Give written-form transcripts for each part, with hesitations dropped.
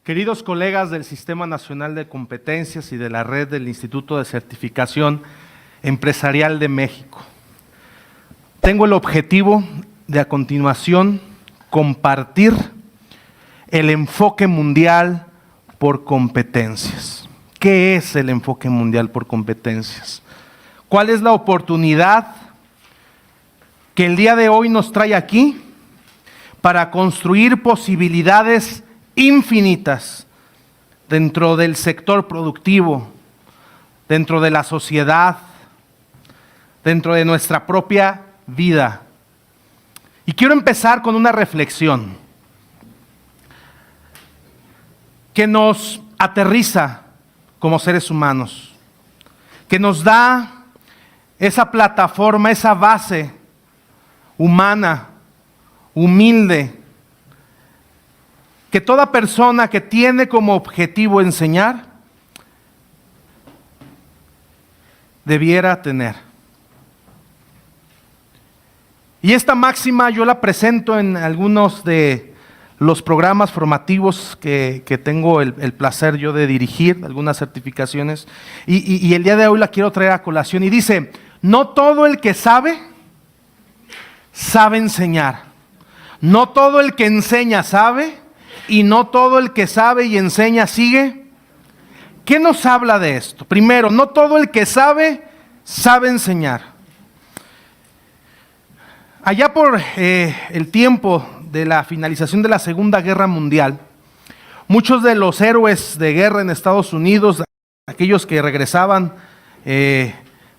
Queridos colegas del Sistema Nacional de Competencias y de la red del Instituto de Certificación Empresarial de México, tengo el objetivo de a continuación compartir el enfoque mundial por competencias. ¿Qué es el enfoque mundial por competencias? ¿Cuál es la oportunidad que el día de hoy nos trae aquí para construir posibilidades infinitas dentro del sector productivo, dentro de la sociedad, dentro de nuestra propia vida? Y quiero empezar con una reflexión que nos aterriza como seres humanos, que nos da esa plataforma, esa base humana, humilde, que toda persona que tiene como objetivo enseñar debiera tener. Y esta máxima yo la presento en algunos de los programas formativos que tengo el placer yo de dirigir, algunas certificaciones, y el día de hoy la quiero traer a colación. Y dice: no todo el que sabe enseñar. No todo el que enseña sabe, y no todo el que sabe y enseña sigue. ¿Qué nos habla de esto? Primero, no todo el que sabe enseñar. Allá por el tiempo de la finalización de la Segunda Guerra Mundial, muchos de los héroes de guerra en Estados Unidos, aquellos que regresaban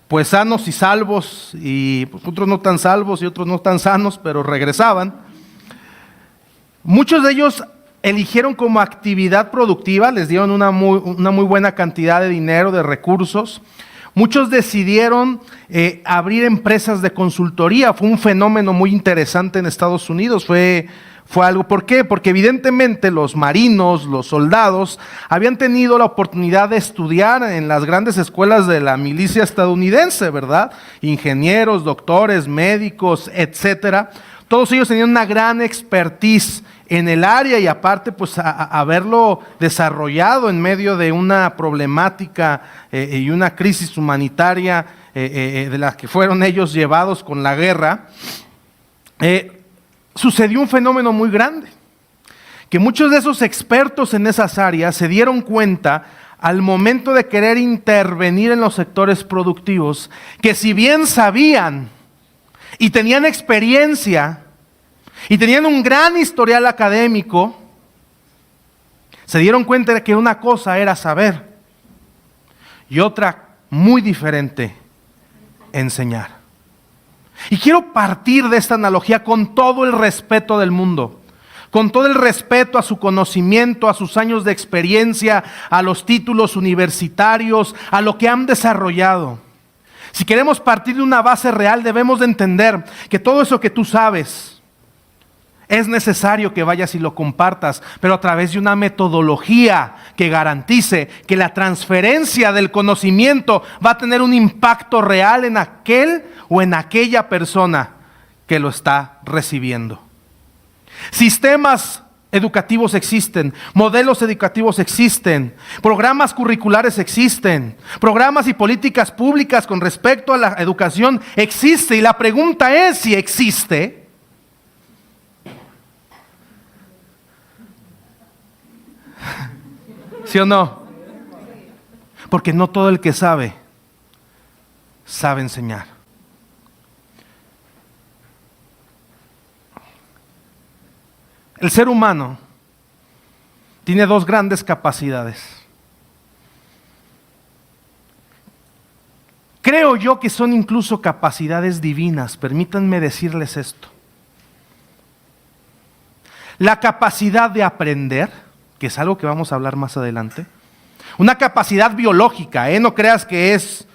pues sanos y salvos, y otros no tan salvos y otros no tan sanos, pero regresaban, muchos de ellos eligieron como actividad productiva, les dieron una muy buena cantidad de dinero, de recursos. Muchos decidieron abrir empresas de consultoría. Fue un fenómeno muy interesante en Estados Unidos. Fue algo. ¿Por qué? Porque evidentemente los marinos, los soldados, habían tenido la oportunidad de estudiar en las grandes escuelas de la milicia estadounidense, ¿verdad? Ingenieros, doctores, médicos, etcétera. Todos ellos tenían una gran expertise en el área, y aparte pues haberlo desarrollado en medio de una problemática y una crisis humanitaria de la que fueron ellos llevados con la guerra, sucedió un fenómeno muy grande, que muchos de esos expertos en esas áreas se dieron cuenta al momento de querer intervenir en los sectores productivos, que si bien sabían y tenían experiencia y tenían un gran historial académico, se dieron cuenta de que una cosa era saber y otra muy diferente, enseñar. Y quiero partir de esta analogía con todo el respeto del mundo, con todo el respeto a su conocimiento, a sus años de experiencia, a los títulos universitarios, a lo que han desarrollado. Si queremos partir de una base real, debemos de entender que todo eso que tú sabes es necesario que vayas y lo compartas, pero a través de una metodología que garantice que la transferencia del conocimiento va a tener un impacto real en aquel o en aquella persona que lo está recibiendo. Sistemas educativos existen, modelos educativos existen, programas curriculares existen, programas y políticas públicas con respecto a la educación existe, y la pregunta es si existe. ¿Sí o no? Porque no todo el que sabe enseñar. El ser humano tiene dos grandes capacidades. Creo yo que son incluso capacidades divinas. Permítanme decirles esto. La capacidad de aprender, que es algo que vamos a hablar más adelante. Una capacidad biológica, no creas que es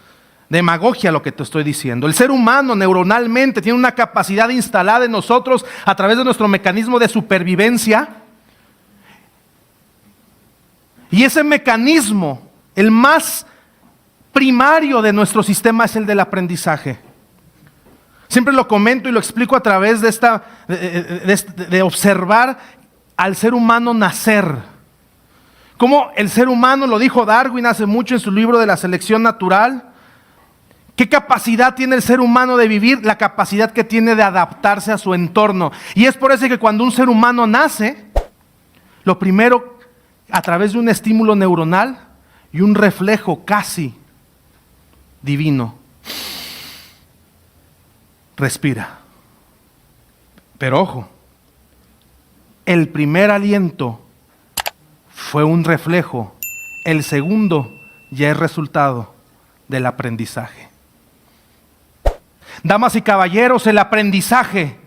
demagogia lo que te estoy diciendo. El ser humano neuronalmente tiene una capacidad instalada en nosotros a través de nuestro mecanismo de supervivencia. Y ese mecanismo, el más primario de nuestro sistema, es el del aprendizaje. Siempre lo comento y lo explico a través de observar al ser humano nacer. Cómo el ser humano, lo dijo Darwin hace mucho en su libro de la selección natural, ¿qué capacidad tiene el ser humano de vivir? La capacidad que tiene de adaptarse a su entorno. Y es por eso que cuando un ser humano nace, lo primero, a través de un estímulo neuronal y un reflejo casi divino, respira. Pero ojo, el primer aliento fue un reflejo, el segundo ya es resultado del aprendizaje. Damas y caballeros, el aprendizaje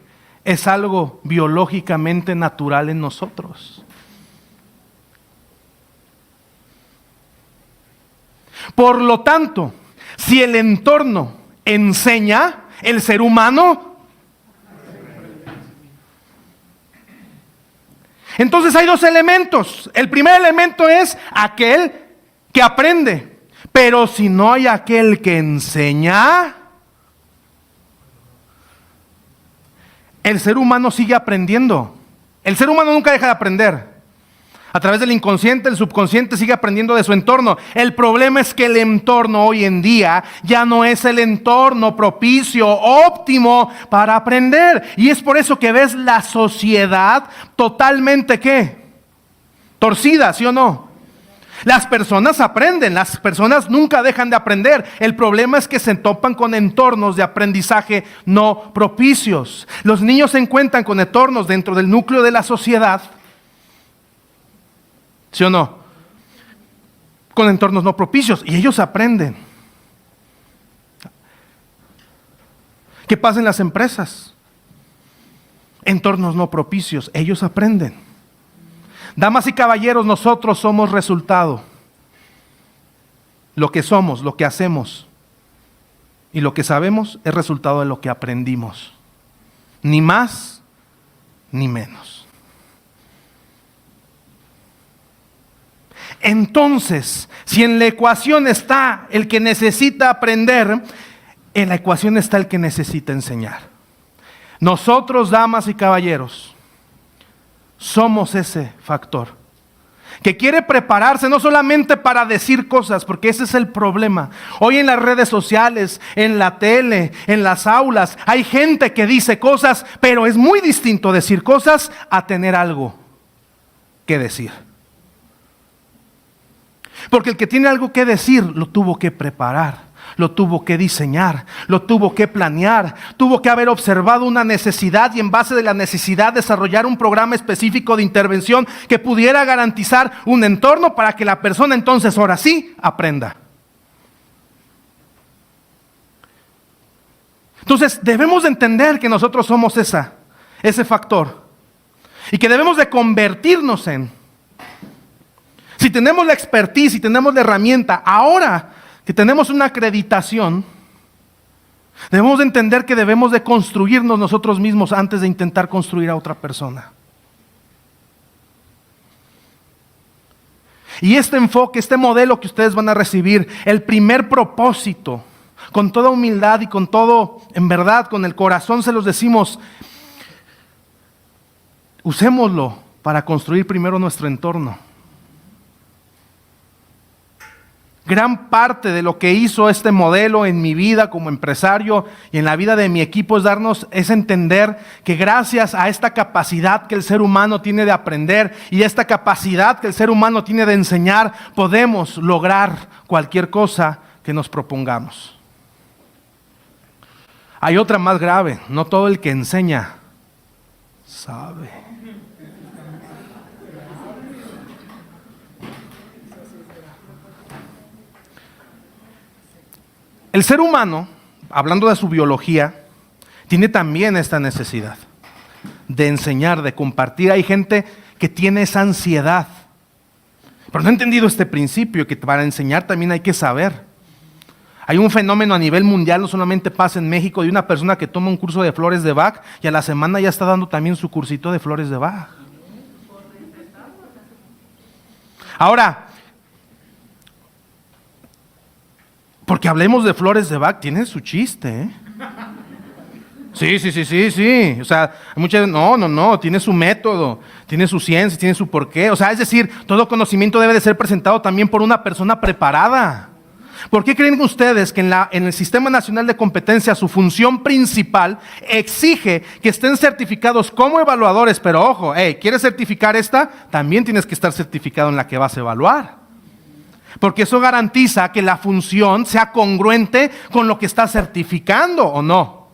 es algo biológicamente natural en nosotros. Por lo tanto, si el entorno enseña, el ser humano, entonces hay dos elementos. El primer elemento es aquel que aprende, pero si no hay aquel que enseña, el ser humano sigue aprendiendo. El ser humano nunca deja de aprender. A través del inconsciente, el subconsciente sigue aprendiendo de su entorno. El problema es que el entorno hoy en día ya no es el entorno propicio, óptimo para aprender. Y es por eso que ves la sociedad totalmente, ¿qué? Torcida, ¿sí o no? Las personas aprenden, las personas nunca dejan de aprender. El problema es que se topan con entornos de aprendizaje no propicios. Los niños se encuentran con entornos dentro del núcleo de la sociedad, ¿sí o no? Con entornos no propicios y ellos aprenden. ¿Qué pasa en las empresas? Entornos no propicios, ellos aprenden. Damas y caballeros, nosotros somos resultado. Lo que somos, lo que hacemos y lo que sabemos es resultado de lo que aprendimos. Ni más ni menos. Entonces, si en la ecuación está el que necesita aprender, en la ecuación está el que necesita enseñar. Nosotros, damas y caballeros, somos ese factor que quiere prepararse no solamente para decir cosas, porque ese es el problema. Hoy en las redes sociales, en la tele, en las aulas, hay gente que dice cosas, pero es muy distinto decir cosas a tener algo que decir. Porque el que tiene algo que decir, lo tuvo que preparar, lo tuvo que diseñar, lo tuvo que planear, tuvo que haber observado una necesidad y en base de la necesidad desarrollar un programa específico de intervención que pudiera garantizar un entorno para que la persona entonces ahora sí aprenda. Entonces debemos de entender que nosotros somos ese factor y que debemos de convertirnos en. Si tenemos la expertise, si tenemos la herramienta, ahora que tenemos una acreditación, debemos de entender que debemos de construirnos nosotros mismos antes de intentar construir a otra persona. Y este enfoque, este modelo que ustedes van a recibir, el primer propósito, con toda humildad y con todo, en verdad, con el corazón se los decimos, usémoslo para construir primero nuestro entorno. Gran parte de lo que hizo este modelo en mi vida como empresario y en la vida de mi equipo es entender que gracias a esta capacidad que el ser humano tiene de aprender y esta capacidad que el ser humano tiene de enseñar, podemos lograr cualquier cosa que nos propongamos. Hay otra más grave, no todo el que enseña sabe. El ser humano, hablando de su biología, tiene también esta necesidad de enseñar, de compartir. Hay gente que tiene esa ansiedad, pero no ha entendido este principio, que para enseñar también hay que saber. Hay un fenómeno a nivel mundial, no solamente pasa en México, de una persona que toma un curso de flores de Bach y a la semana ya está dando también su cursito de flores de Bach. Ahora, porque hablemos de flores de Bach, tiene su chiste, ¿eh? Sí. O sea, no, tiene su método, tiene su ciencia, tiene su porqué. O sea, es decir, todo conocimiento debe de ser presentado también por una persona preparada. ¿Por qué creen ustedes que en el Sistema Nacional de Competencia su función principal exige que estén certificados como evaluadores? Pero ojo, ¿quieres certificar esta? También tienes que estar certificado en la que vas a evaluar. Porque eso garantiza que la función sea congruente con lo que estás certificando, ¿o no?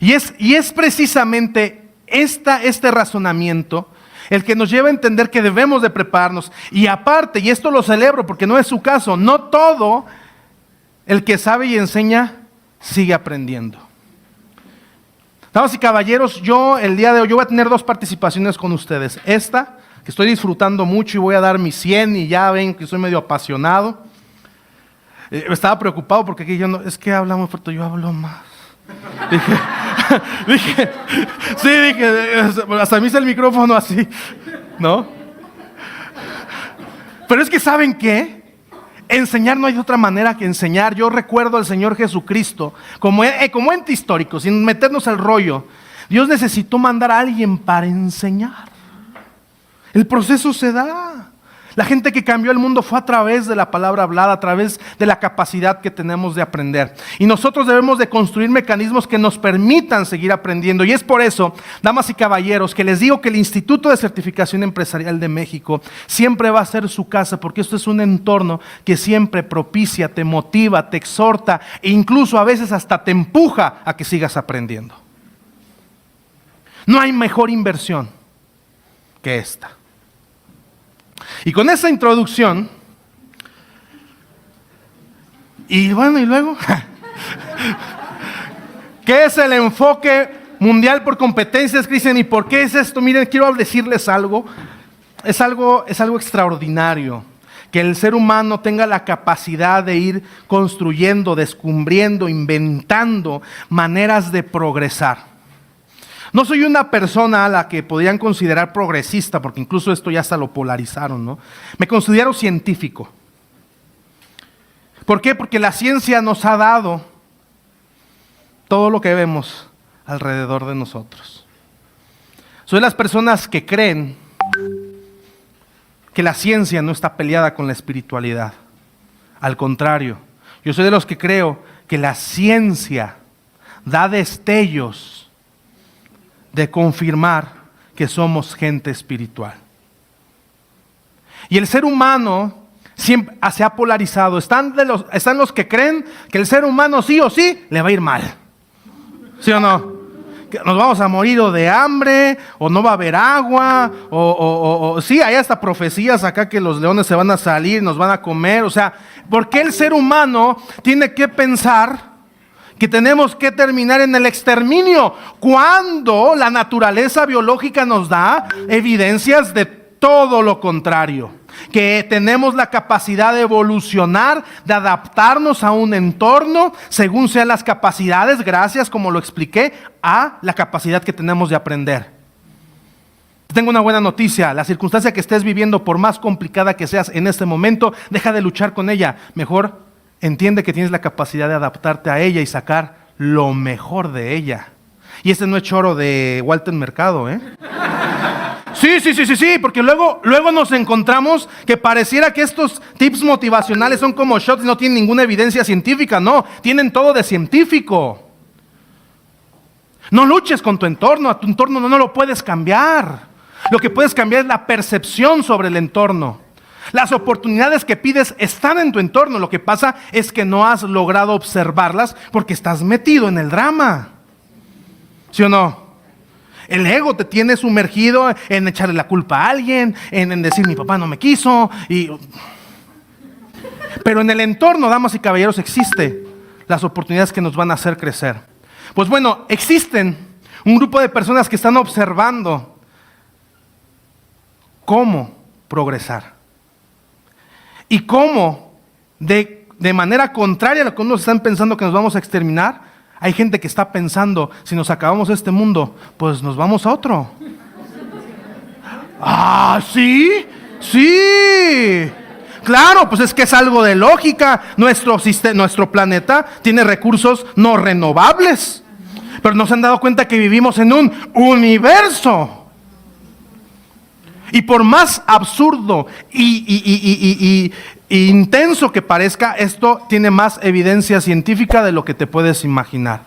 Y es precisamente este razonamiento el que nos lleva a entender que debemos de prepararnos. Y aparte, y esto lo celebro porque no es su caso, no todo el que sabe y enseña sigue aprendiendo. Damas y caballeros, el día de hoy yo voy a tener 2 participaciones con ustedes. Esta, que estoy disfrutando mucho y voy a dar mi 100 y ya ven que soy medio apasionado. Estaba preocupado porque aquí es que habla muy fuerte, yo hablo más. Dije, hasta me hice el micrófono así, ¿no? Pero es que ¿saben qué? Enseñar no hay de otra manera que enseñar. Yo recuerdo al Señor Jesucristo, como ente histórico, sin meternos al rollo. Dios necesitó mandar a alguien para enseñar. El proceso se da. La gente que cambió el mundo fue a través de la palabra hablada, a través de la capacidad que tenemos de aprender. Y nosotros debemos de construir mecanismos que nos permitan seguir aprendiendo. Y es por eso, damas y caballeros, que les digo que el Instituto de Certificación Empresarial de México siempre va a ser su casa, porque esto es un entorno que siempre propicia, te motiva, te exhorta e incluso a veces hasta te empuja a que sigas aprendiendo. No hay mejor inversión que esta. Y con esa introducción, y luego, ¿qué es el enfoque mundial por competencias, Cristian? ¿Y por qué es esto? Miren, quiero decirles algo. Es algo extraordinario que el ser humano tenga la capacidad de ir construyendo, descubriendo, inventando maneras de progresar. No soy una persona a la que podrían considerar progresista, porque incluso esto ya hasta lo polarizaron, ¿no? Me considero científico. ¿Por qué? Porque la ciencia nos ha dado todo lo que vemos alrededor de nosotros. Soy de las personas que creen que la ciencia no está peleada con la espiritualidad. Al contrario, yo soy de los que creo que la ciencia da destellos de confirmar que somos gente espiritual. Y el ser humano siempre se ha polarizado. Están los que creen que el ser humano sí o sí le va a ir mal. ¿Sí o no? Que nos vamos a morir o de hambre, o no va a haber agua, o sí, hay hasta profecías acá que los leones se van a salir, nos van a comer. O sea, ¿por qué el ser humano tiene que pensar que tenemos que terminar en el exterminio, cuando la naturaleza biológica nos da evidencias de todo lo contrario? Que tenemos la capacidad de evolucionar, de adaptarnos a un entorno según sean las capacidades, gracias, como lo expliqué, a la capacidad que tenemos de aprender. Tengo una buena noticia: la circunstancia que estés viviendo, por más complicada que seas en este momento, deja de luchar con ella. Mejor entiende que tienes la capacidad de adaptarte a ella y sacar lo mejor de ella. Y este no es choro de Walter Mercado, ¿eh? Sí, porque luego nos encontramos que pareciera que estos tips motivacionales son como shots y no tienen ninguna evidencia científica. No, tienen todo de científico. No luches con tu entorno, a tu entorno no lo puedes cambiar. Lo que puedes cambiar es la percepción sobre el entorno. Las oportunidades que pides están en tu entorno. Lo que pasa es que no has logrado observarlas porque estás metido en el drama. ¿Sí o no? El ego te tiene sumergido en echarle la culpa a alguien, en decir mi papá no me quiso. Pero en el entorno, damas y caballeros, existen las oportunidades que nos van a hacer crecer. Pues bueno, existen un grupo de personas que están observando cómo progresar. Y cómo, de manera contraria a lo que unos están pensando que nos vamos a exterminar, hay gente que está pensando, si nos acabamos este mundo, pues nos vamos a otro. ¡Ah, sí! ¡Sí! claro, pues es que es algo de lógica. Nuestro planeta tiene recursos no renovables. Pero no se han dado cuenta que vivimos en un universo. Y por más absurdo y intenso que parezca, esto tiene más evidencia científica de lo que te puedes imaginar.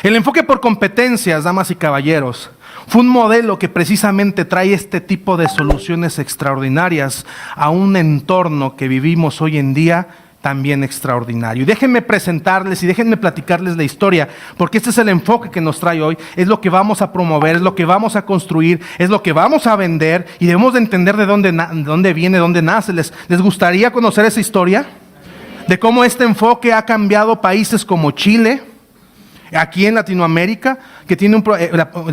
El enfoque por competencias, damas y caballeros, fue un modelo que precisamente trae este tipo de soluciones extraordinarias a un entorno que vivimos hoy en día también extraordinario. Déjenme presentarles y déjenme platicarles la historia, porque este es el enfoque que nos trae hoy, es lo que vamos a promover, es lo que vamos a construir, es lo que vamos a vender, y debemos de entender de dónde viene, dónde nace. ¿Les gustaría conocer esa historia? De cómo este enfoque ha cambiado países como Chile, aquí en Latinoamérica, que tiene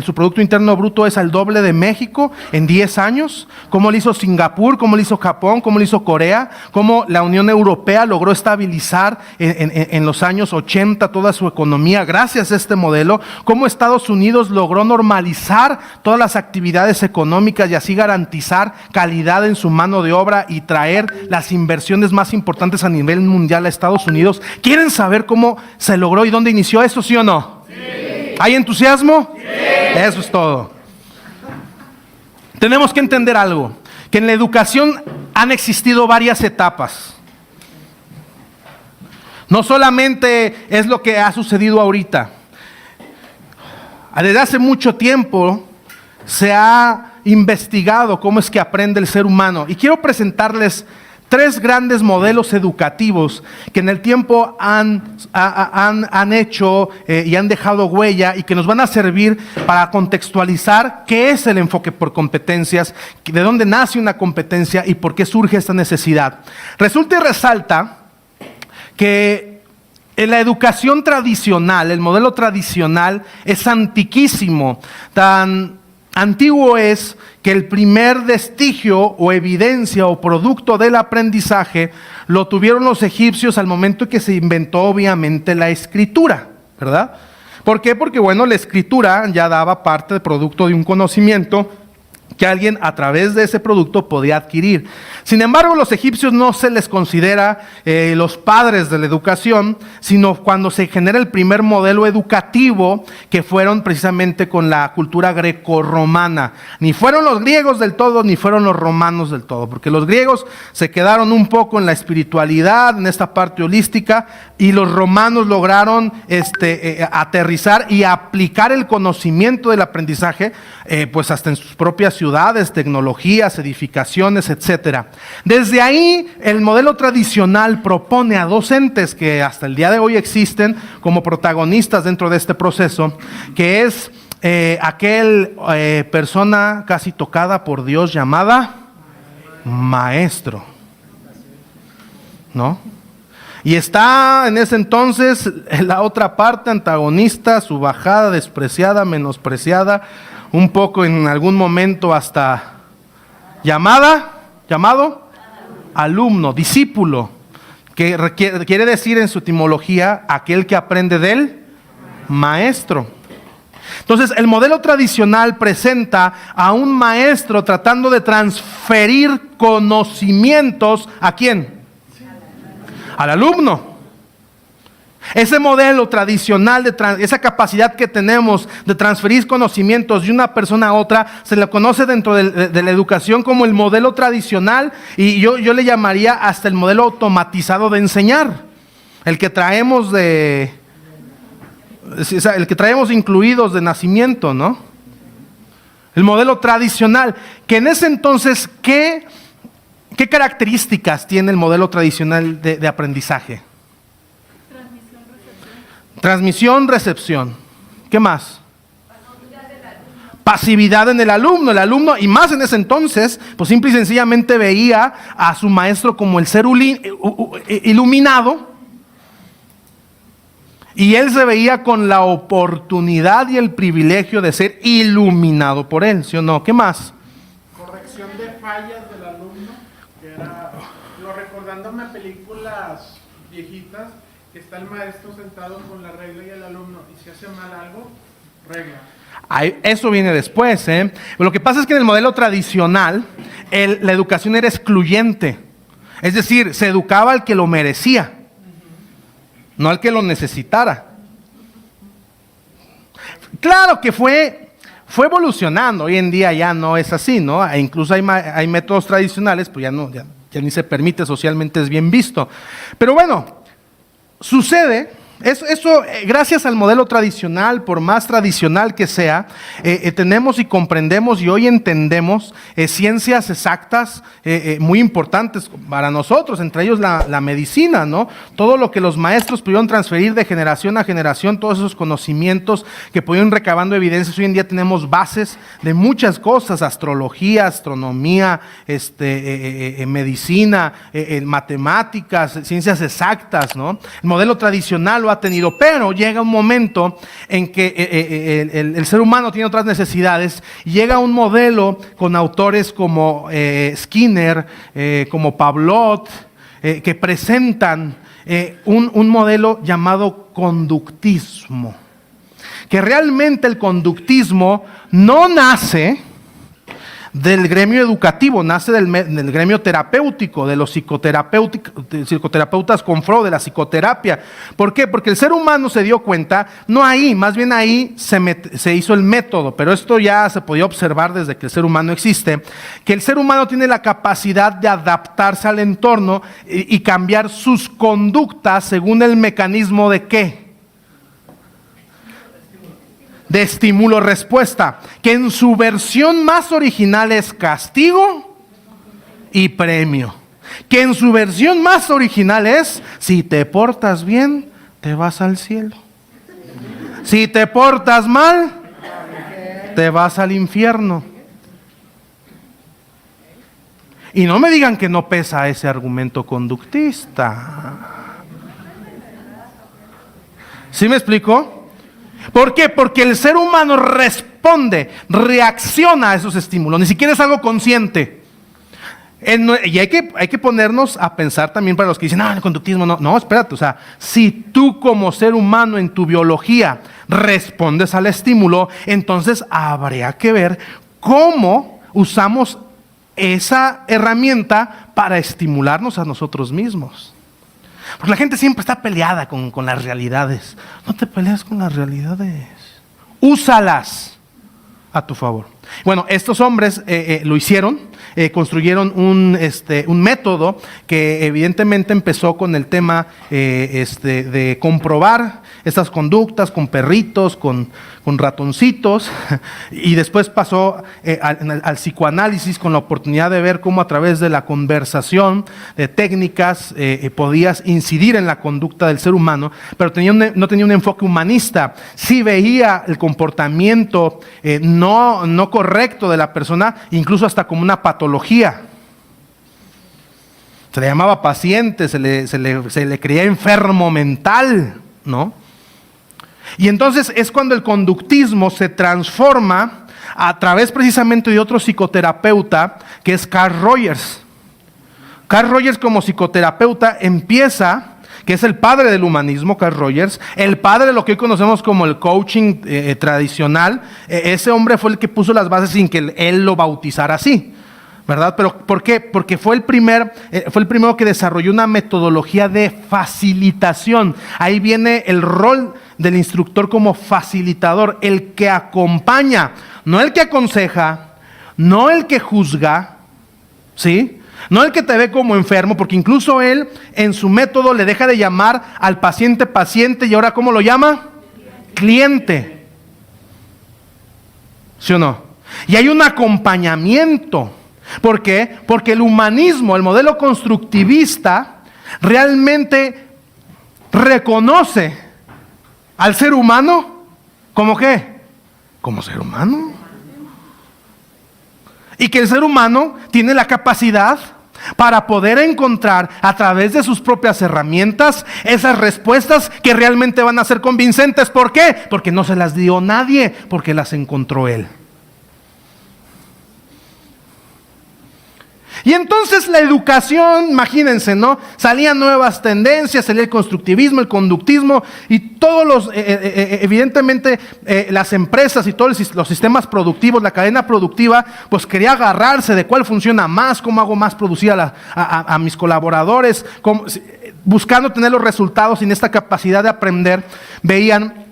su Producto Interno Bruto es al doble de México en 10 años, cómo lo hizo Singapur, cómo lo hizo Japón, cómo lo hizo Corea, cómo la Unión Europea logró estabilizar en los años 80 toda su economía gracias a este modelo, cómo Estados Unidos logró normalizar todas las actividades económicas y así garantizar calidad en su mano de obra y traer las inversiones más importantes a nivel mundial a Estados Unidos. ¿Quieren saber cómo se logró y dónde inició esto, sí o no? Sí. ¿Hay entusiasmo? Sí. Eso es todo. Tenemos que entender algo, que en la educación han existido varias etapas. No solamente es lo que ha sucedido ahorita. Desde hace mucho tiempo se ha investigado cómo es que aprende el ser humano. Y quiero presentarles 3 grandes modelos educativos que en el tiempo han hecho y han dejado huella y que nos van a servir para contextualizar qué es el enfoque por competencias, de dónde nace una competencia y por qué surge esta necesidad. Resulta y resalta que en la educación tradicional, el modelo tradicional es antiquísimo, tan antiguo es que el primer vestigio o evidencia o producto del aprendizaje lo tuvieron los egipcios al momento que se inventó obviamente la escritura, ¿verdad? ¿Por qué? Porque bueno, la escritura ya daba parte del producto de un conocimiento que alguien a través de ese producto podía adquirir. Sin embargo, los egipcios no se les considera los padres de la educación, sino cuando se genera el primer modelo educativo, que fueron precisamente con la cultura grecorromana. Ni fueron los griegos del todo, ni fueron los romanos del todo, porque los griegos se quedaron un poco en la espiritualidad, en esta parte holística, y los romanos lograron aterrizar y aplicar el conocimiento del aprendizaje, pues hasta en sus propias ciudades, tecnologías, edificaciones, etcétera. Desde ahí, el modelo tradicional propone a docentes que hasta el día de hoy existen como protagonistas dentro de este proceso, que es aquel persona casi tocada por Dios llamada maestro, ¿no? Y está en ese entonces la otra parte antagonista, subajada, despreciada, menospreciada, un poco en algún momento hasta llamado alumno, discípulo, que quiere decir en su etimología aquel que aprende del maestro. Entonces, el modelo tradicional presenta a un maestro tratando de transferir conocimientos ¿a quién? Al alumno. Ese modelo tradicional, esa capacidad que tenemos de transferir conocimientos de una persona a otra, se le conoce dentro de la educación como el modelo tradicional, y yo le llamaría hasta el modelo automatizado de enseñar, el que traemos incluidos de nacimiento, ¿no? El modelo tradicional, que en ese entonces, ¿qué características tiene el modelo tradicional de aprendizaje? Transmisión, recepción. ¿Qué más? Pasividad en el alumno. El alumno, y más en ese entonces, pues simple y sencillamente veía a su maestro como el ser iluminado, y él se veía con la oportunidad y el privilegio de ser iluminado por él, ¿sí o no? ¿Qué más? Corrección de fallas del alumno, que era, recordándome películas viejitas, que está el maestro sentado con la regla y el alumno, y si hace mal algo, regla. Eso viene después, ¿eh? Lo que pasa es que en el modelo tradicional, la educación era excluyente. Es decir, se educaba al que lo merecía, no al que lo necesitara. Claro que fue evolucionando. Hoy en día ya no es así, ¿no? E incluso hay métodos tradicionales, pues ya ni se permite, socialmente es bien visto. Pero bueno, sucede. Eso, gracias al modelo tradicional, por más tradicional que sea, tenemos y comprendemos y hoy entendemos ciencias exactas muy importantes para nosotros, entre ellos la medicina, ¿no? Todo lo que los maestros pudieron transferir de generación a generación, todos esos conocimientos que pudieron recabando evidencias. Hoy en día tenemos bases de muchas cosas: astrología, astronomía, medicina, matemáticas, ciencias exactas, ¿no? El modelo tradicional lo ha tenido, pero llega un momento en que el ser humano tiene otras necesidades, y llega un modelo con autores como Skinner, como Pavlov, que presentan un modelo llamado conductismo, que realmente el conductismo no nace del gremio educativo, nace del gremio terapéutico, de los psicoterapeutas con Freud, de la psicoterapia. ¿Por qué? Porque el ser humano se dio cuenta, no ahí, más bien ahí se hizo el método, pero esto ya se podía observar desde que el ser humano existe, que el ser humano tiene la capacidad de adaptarse al entorno y cambiar sus conductas según el mecanismo de ¿qué? De estímulo-respuesta, que en su versión más original es castigo y premio, que en su versión más original es: si te portas bien, te vas al cielo; si te portas mal, te vas al infierno. Y no me digan que no pesa ese argumento conductista. ¿Sí me explico? ¿Por qué? Porque el ser humano reacciona a esos estímulos, ni siquiera es algo consciente. Y hay que ponernos a pensar también, para los que dicen, el conductismo no, espérate, o sea, si tú como ser humano en tu biología respondes al estímulo, entonces habría que ver cómo usamos esa herramienta para estimularnos a nosotros mismos. Porque la gente siempre está peleada con las realidades. No te peleas con las realidades. Úsalas a tu favor. Bueno, estos hombres lo hicieron, construyeron un método que evidentemente empezó con el tema de comprobar estas conductas con perritos, con ratoncitos, y después pasó al psicoanálisis, con la oportunidad de ver cómo a través de la conversación, de técnicas, podías incidir en la conducta del ser humano, pero no tenía un enfoque humanista. Sí veía el comportamiento no correcto de la persona, incluso hasta como una patología. Se le llamaba paciente, se le creía enfermo mental, ¿no? Y entonces es cuando el conductismo se transforma a través precisamente de otro psicoterapeuta, que es Carl Rogers. Carl Rogers, como psicoterapeuta, empieza, que es el padre del humanismo, Carl Rogers, el padre de lo que hoy conocemos como el coaching tradicional. Ese hombre fue el que puso las bases sin que él lo bautizara así, ¿verdad? Pero ¿por qué? Porque fue el primero que desarrolló una metodología de facilitación. Ahí viene el rol del instructor como facilitador, el que acompaña, no el que aconseja, no el que juzga, ¿sí? No el que te ve como enfermo, porque incluso él en su método le deja de llamar al paciente y ahora ¿cómo lo llama? Cliente. ¿Sí o no? Y hay un acompañamiento. ¿Por qué? Porque el humanismo, el modelo constructivista, realmente reconoce al ser humano ¿como qué? Como ser humano. Y que el ser humano tiene la capacidad para poder encontrar a través de sus propias herramientas esas respuestas que realmente van a ser convincentes. ¿Por qué? Porque no se las dio nadie, porque las encontró él. Y entonces la educación, imagínense, ¿no? Salían nuevas tendencias, salía el constructivismo, el conductismo y todos los, evidentemente, las empresas y todos los sistemas productivos, la cadena productiva, pues quería agarrarse de cuál funciona más, cómo hago más producir a mis colaboradores, buscando tener los resultados sin esta capacidad de aprender, veían.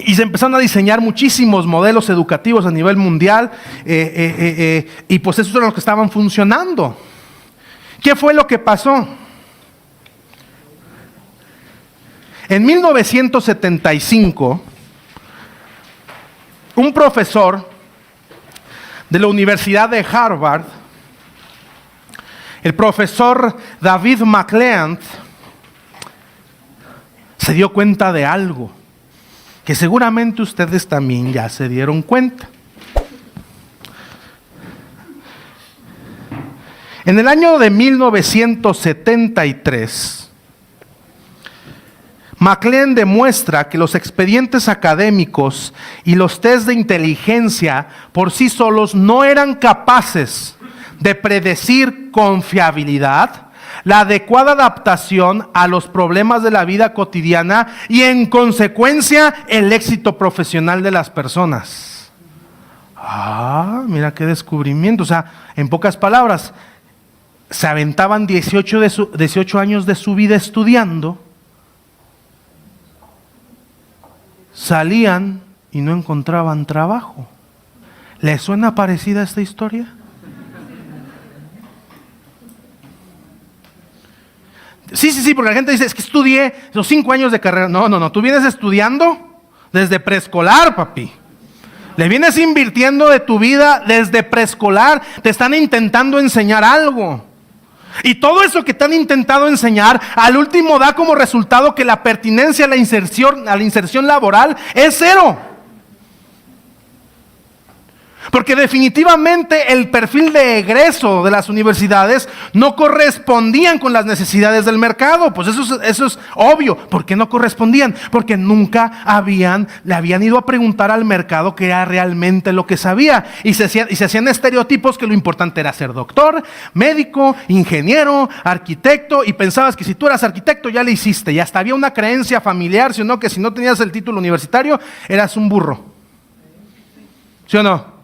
Y se empezaron a diseñar muchísimos modelos educativos a nivel mundial y pues esos eran los que estaban funcionando. ¿Qué fue lo que pasó? En 1975, un profesor de la Universidad de Harvard, el profesor David McClelland, se dio cuenta de algo que seguramente ustedes también ya se dieron cuenta. En el año de 1973, McClelland demuestra que los expedientes académicos y los test de inteligencia por sí solos no eran capaces de predecir con fiabilidad la adecuada adaptación a los problemas de la vida cotidiana y en consecuencia el éxito profesional de las personas. Mira qué descubrimiento. O sea, en pocas palabras, se aventaban 18 años de su vida estudiando, salían y no encontraban trabajo. ¿Les suena parecida esta historia? Sí, porque la gente dice, es que estudié los 5 años de carrera. No, tú vienes estudiando desde preescolar, papi. Le vienes invirtiendo de tu vida desde preescolar. Te están intentando enseñar algo. Y todo eso que te han intentado enseñar, al último da como resultado que la pertinencia a la inserción laboral es 0. Porque definitivamente el perfil de egreso de las universidades no correspondían con las necesidades del mercado. Pues eso es obvio. ¿Por qué no correspondían? Porque nunca le habían ido a preguntar al mercado qué era realmente lo que sabía. Y se hacían estereotipos que lo importante era ser doctor, médico, ingeniero, arquitecto. Y pensabas que si tú eras arquitecto ya le hiciste. Y hasta había una creencia familiar, ¿sí o no? Que si no tenías el título universitario eras un burro. ¿Sí o no?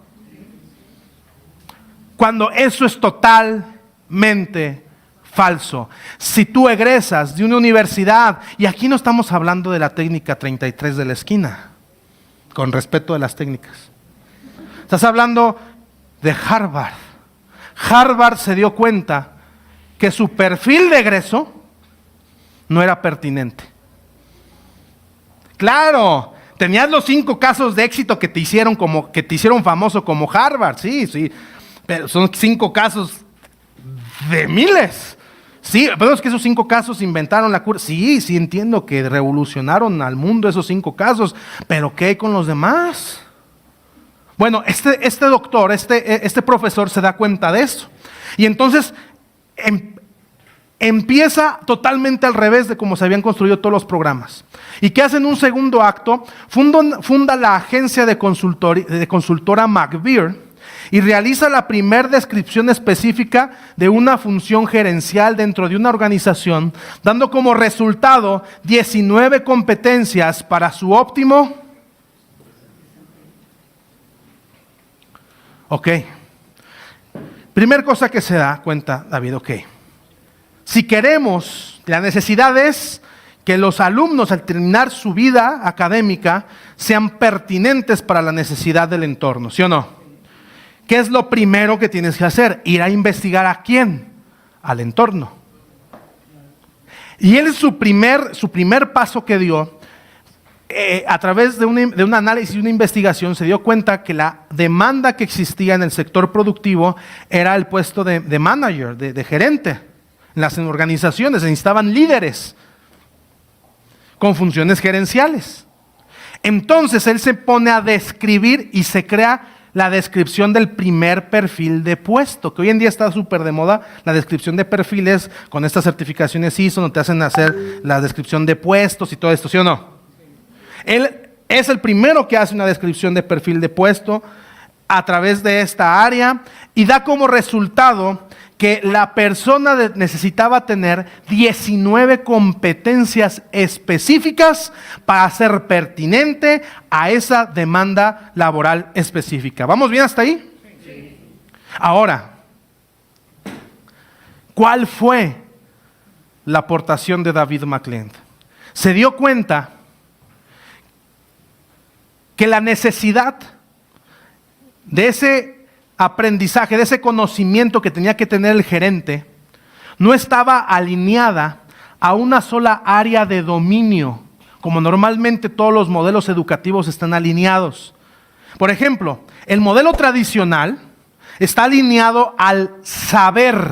Cuando eso es totalmente falso. Si tú egresas de una universidad, y aquí no estamos hablando de la técnica 33 de la esquina, con respeto de las técnicas. Estás hablando de Harvard. Harvard se dio cuenta que su perfil de egreso no era pertinente. Claro, tenías los 5 casos de éxito que te hicieron famoso como Harvard, sí. Pero son 5 casos de miles. Sí, pero es que esos 5 casos inventaron la cura. Sí, entiendo que revolucionaron al mundo esos 5 casos. Pero ¿qué hay con los demás? Bueno, este doctor, este profesor se da cuenta de eso. Y entonces empieza totalmente al revés de cómo se habían construido todos los programas. ¿Y qué hace en un segundo acto? Funda la agencia de consultora McBeer, y realiza la primera descripción específica de una función gerencial dentro de una organización, dando como resultado 19 competencias para su óptimo. Ok. Primer cosa que se da cuenta, David, ok. Si queremos, la necesidad es que los alumnos al terminar su vida académica sean pertinentes para la necesidad del entorno, ¿sí o no? ¿Qué es lo primero que tienes que hacer? Ir a investigar ¿a quién? Al entorno. Y él su primer paso que dio, a través de un análisis y una investigación, se dio cuenta que la demanda que existía en el sector productivo era el puesto de manager, de gerente. En las organizaciones se necesitaban líderes con funciones gerenciales. Entonces él se pone a describir y se crea la descripción del primer perfil de puesto, que hoy en día está súper de moda, la descripción de perfiles, con estas certificaciones ISO, donde te hacen hacer la descripción de puestos y todo esto, ¿sí o no? Él es el primero que hace una descripción de perfil de puesto a través de esta área y da como resultado que la persona necesitaba tener 19 competencias específicas para ser pertinente a esa demanda laboral específica. ¿Vamos bien hasta ahí? Sí. Ahora, ¿cuál fue la aportación de David McClend? Se dio cuenta que la necesidad de ese aprendizaje, de ese conocimiento que tenía que tener el gerente, no estaba alineada a una sola área de dominio, como normalmente todos los modelos educativos están alineados. Por ejemplo, el modelo tradicional está alineado al saber,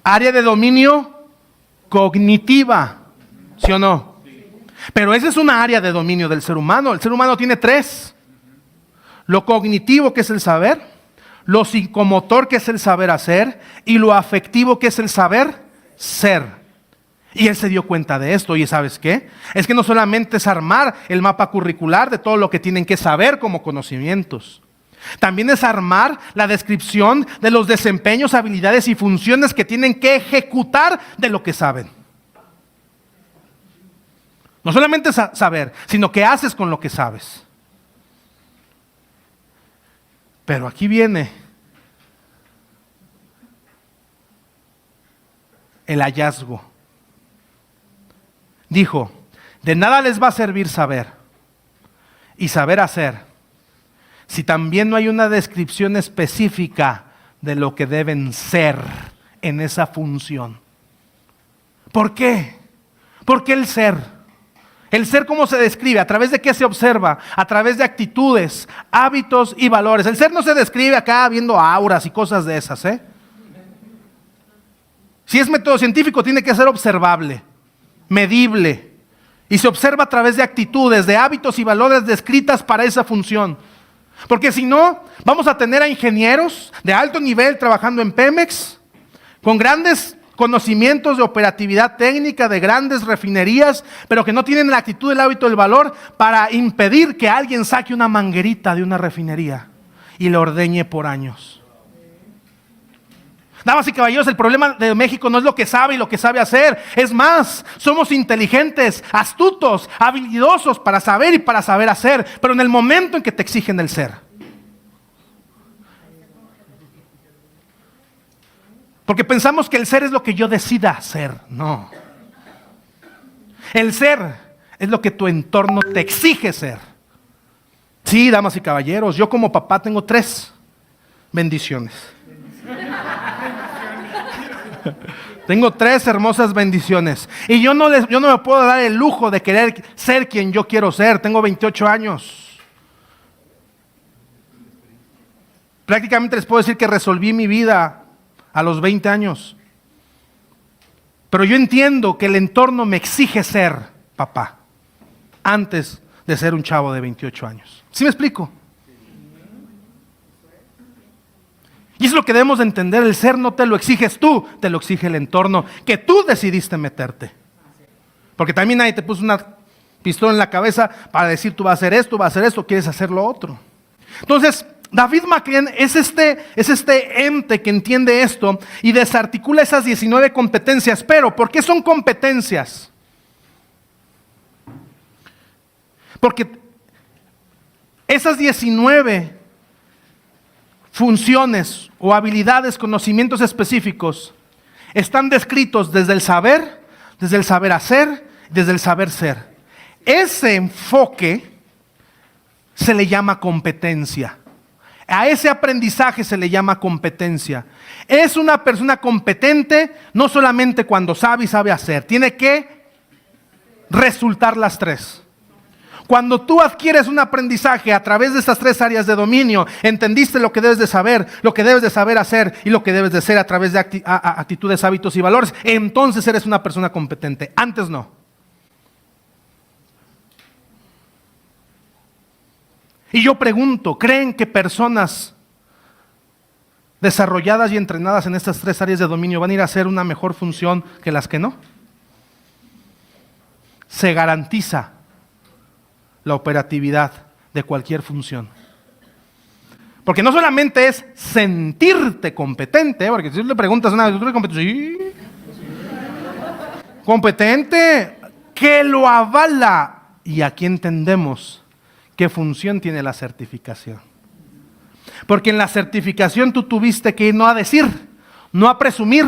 área de dominio cognitiva, ¿sí o no? Pero esa es una área de dominio del ser humano. El ser humano tiene 3. Lo cognitivo, que es el saber, lo psicomotor, que es el saber hacer, y lo afectivo, que es el saber ser. Y él se dio cuenta de esto. ¿Y sabes qué? Es que no solamente es armar el mapa curricular de todo lo que tienen que saber como conocimientos. También es armar la descripción de los desempeños, habilidades y funciones que tienen que ejecutar de lo que saben. No solamente saber, sino qué haces con lo que sabes. Pero aquí viene el hallazgo. Dijo, de nada les va a servir saber y saber hacer si también no hay una descripción específica de lo que deben ser en esa función. ¿Por qué? Porque el ser, ¿cómo se describe? ¿A través de qué se observa? A través de actitudes, hábitos y valores. El ser no se describe acá viendo auras y cosas de esas, ¿eh? Si es método científico, tiene que ser observable, medible. Y se observa a través de actitudes, de hábitos y valores descritas para esa función. Porque si no, vamos a tener a ingenieros de alto nivel trabajando en Pemex, con grandes conocimientos de operatividad técnica, de grandes refinerías, pero que no tienen la actitud, el hábito, el valor para impedir que alguien saque una manguerita de una refinería y lo ordeñe por años. Damas y caballeros, el problema de México no es lo que sabe y lo que sabe hacer. Es más, somos inteligentes, astutos, habilidosos para saber y para saber hacer, pero en el momento en que te exigen el ser. Porque pensamos que el ser es lo que yo decida hacer. No. El ser es lo que tu entorno te exige ser. Sí, damas y caballeros, yo como papá tengo 3 bendiciones. Tengo 3 hermosas bendiciones. Y yo no me puedo dar el lujo de querer ser quien yo quiero ser. Tengo 28 años. Prácticamente les puedo decir que resolví mi vida a los 20 años. Pero yo entiendo que el entorno me exige ser papá antes de ser un chavo de 28 años. ¿Sí me explico? Y es lo que debemos de entender. El ser no te lo exiges tú, te lo exige el entorno que tú decidiste meterte. Porque también nadie te puso una pistola en la cabeza para decir tú vas a hacer esto, quieres hacer lo otro. Entonces, David McClend es este ente que entiende esto y desarticula esas 19 competencias. Pero, ¿por qué son competencias? Porque esas 19 funciones o habilidades, conocimientos específicos, están descritos desde el saber hacer, desde el saber ser. Ese enfoque se le llama competencia. A ese aprendizaje se le llama competencia. Es una persona competente no solamente cuando sabe y sabe hacer, tiene que resultar las 3. Cuando tú adquieres un aprendizaje a través de estas 3 áreas de dominio, entendiste lo que debes de saber, lo que debes de saber hacer y lo que debes de ser a través de actitudes, hábitos y valores, entonces eres una persona competente. Antes no. Y yo pregunto, ¿creen que personas desarrolladas y entrenadas en estas 3 áreas de dominio van a ir a hacer una mejor función que las que no? Se garantiza la operatividad de cualquier función. Porque no solamente es sentirte competente, porque si tú le preguntas a una vez, ¿tú eres competente? Sí. Competente, que lo avala. Y aquí entendemos qué función tiene la certificación. Porque en la certificación tú tuviste que ir no a decir, no a presumir.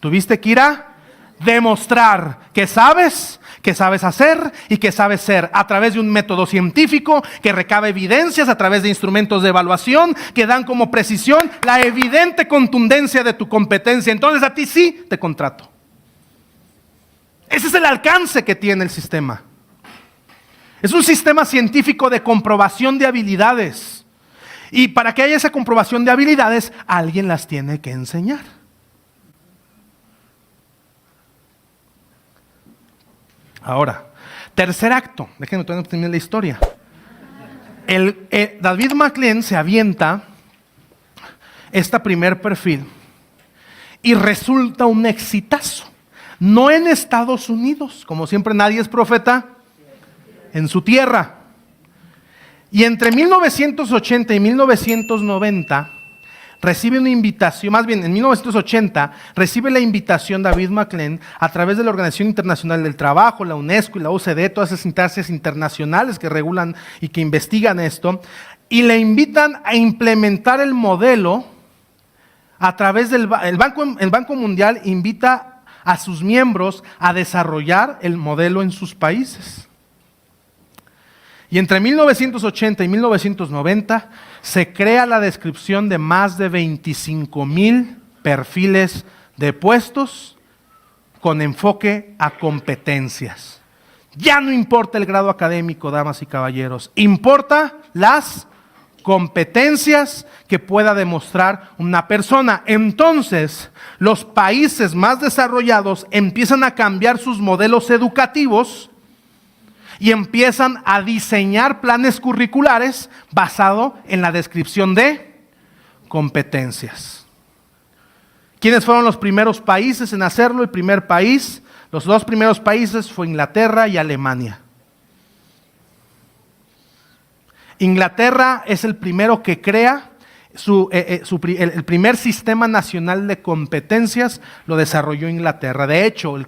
Tuviste que ir a demostrar que sabes hacer y que sabes ser a través de un método científico que recaba evidencias a través de instrumentos de evaluación que dan como precisión la evidente contundencia de tu competencia. Entonces a ti sí te contrato. Ese es el alcance que tiene el sistema. Es un sistema científico de comprobación de habilidades. Y para que haya esa comprobación de habilidades, alguien las tiene que enseñar. Ahora, tercer acto. Déjenme terminar la historia. David McLean se avienta este primer perfil y resulta un exitazo. No en Estados Unidos, como siempre nadie es profeta en su tierra. Y entre 1980 y 1990 recibe una invitación, más bien en 1980 recibe la invitación David McLean a través de la Organización Internacional del Trabajo, la UNESCO y la OCDE, todas esas instancias internacionales que regulan y que investigan esto, y le invitan a implementar el modelo a través del el Banco Mundial invita a sus miembros a desarrollar el modelo en sus países. Y entre 1980 y 1990 se crea la descripción de más de 25,000 perfiles de puestos con enfoque a competencias. Ya no importa el grado académico, damas y caballeros, importa las competencias que pueda demostrar una persona. Entonces, los países más desarrollados empiezan a cambiar sus modelos educativos y empiezan a diseñar planes curriculares basado en la descripción de competencias. ¿Quiénes fueron los primeros países en hacerlo? El primer país, los dos primeros países fue Inglaterra y Alemania. Inglaterra es el primero que crea el primer sistema nacional de competencias, lo desarrolló Inglaterra. De hecho, el